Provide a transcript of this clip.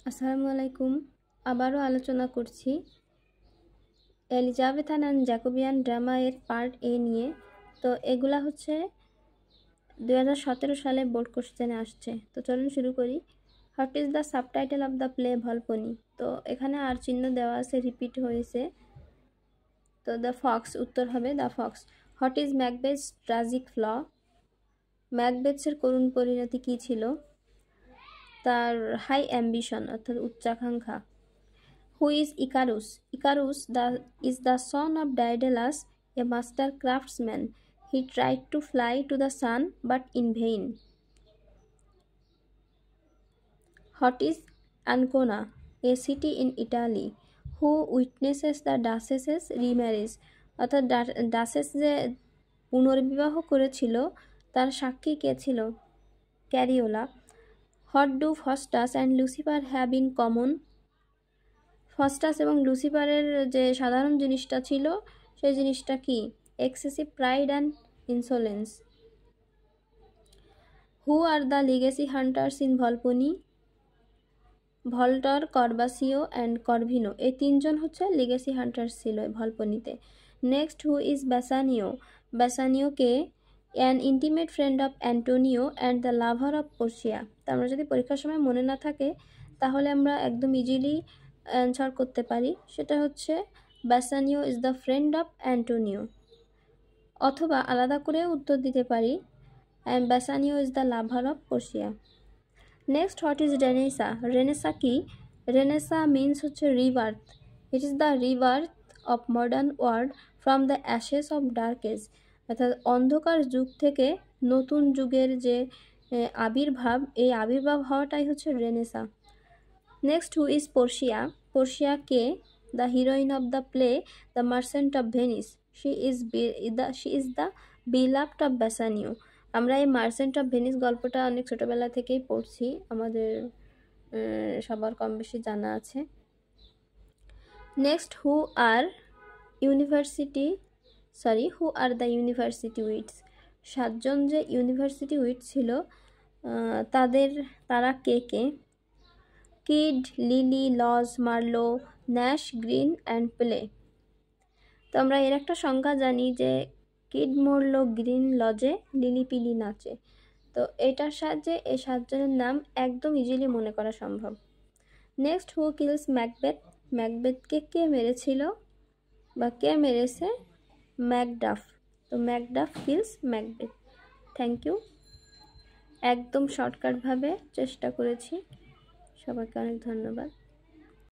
আসসালামু আলাইকুম। আবারও আলোচনা করছি এলিজাবেথান অ্যান্ড জ্যাকোবিয়ান ড্রামা এর পার্ট এ নিয়ে। তো এগুলা হচ্ছে 2017 সালে বোর্ড কোশ্চেনে আসছে। তো চলুন শুরু করি। What is the subtitle of the play Volpone? তো এখানে আর চিহ্ন দেওয়া আছে, রিপিট হয়েছে। তো দ্য ফক্স উত্তর হবে the fox. What is Macbeth's tragic flaw? ম্যাকবেথসের করুণ পরিণতি কী ছিল? তার হাই অ্যাম্বিশন অর্থাৎ উচ্চাকাঙ্ক্ষা। Who is Icarus? Icarus is the son of Daedalus, a master craftsman. He tried to fly to the sun, but in vain. What is Ancona? A city in Italy. Who witnesses the Duchess's remarriage? অর্থাৎ duchess যে পুনর্বিবাহ করেছিল তার সাক্ষী কে ছিল? Cariola. What do Faustus and Lucifer have in common? Faustus এবং লুসিফারের যে সাধারণ জিনিসটা ছিল সেই জিনিসটা কি? Excessive pride and insolence. Who are the legacy hunters in Volpone? Voltore, Corbaccio and Corvino, এই তিনজন হচ্ছে লিগেসি হান্টার্স ছিল ভলপনিতে। Next, who is Bassanio? ব্যাসানিওকে an intimate friend of Antonio and the lover of Portia. তো আমরা যদি পরীক্ষার সময় মনে না থাকে তাহলে আমরা একদম ইজিলি অ্যান্সার করতে পারি, সেটা হচ্ছে Bassanio is the friend of Antonio. অথবা আলাদা করেও উত্তর দিতে পারি, and Bassanio is the lover of Portia. Next, what is Renaissance? Renaissance কি? রেনেসা মিনস হচ্ছে rebirth. It is the rebirth of modern world from the ashes of dark age. অর্থাৎ অন্ধকার যুগ থেকে নতুন যুগের যে আবির্ভাব, এই আবির্ভাব হওয়াটাই হচ্ছে Renaissance. Next, who is Portia? Portia কে? The heroine of the play the Merchant of Venice. She is the beloved of Bassanio. আমরা এই মার্চেন্ট অফ ভেনিস গল্পটা অনেক ছোটোবেলা থেকেই পড়ছি, আমাদের সবার কম বেশি জানা আছে। Next, who are the university wits? সাতজন যে ইউনিভার্সিটি উইট ছিল তারা কে কে? Kyd, Lyly, Lodge, Marlowe, Nashe, Greene and Peele. তো আমরা এর একটা সংজ্ঞা জানি যে কিড মরলো গ্রিন লজে, লিলি পিলি নাচে। তো এটার সাহায্যে এই সাতজনের নাম একদম ইজিলি মনে করা সম্ভব। Next, who kills Macbeth? ম্যাকবেথকে কে মেরেছিল বা কে মেরেছে? ম্যাকডাফ। তো Macduff kills Macbeth. Thank you. একদম শর্টকাটভাবে চেষ্টা করেছি। সবাইকে অনেক ধন্যবাদ।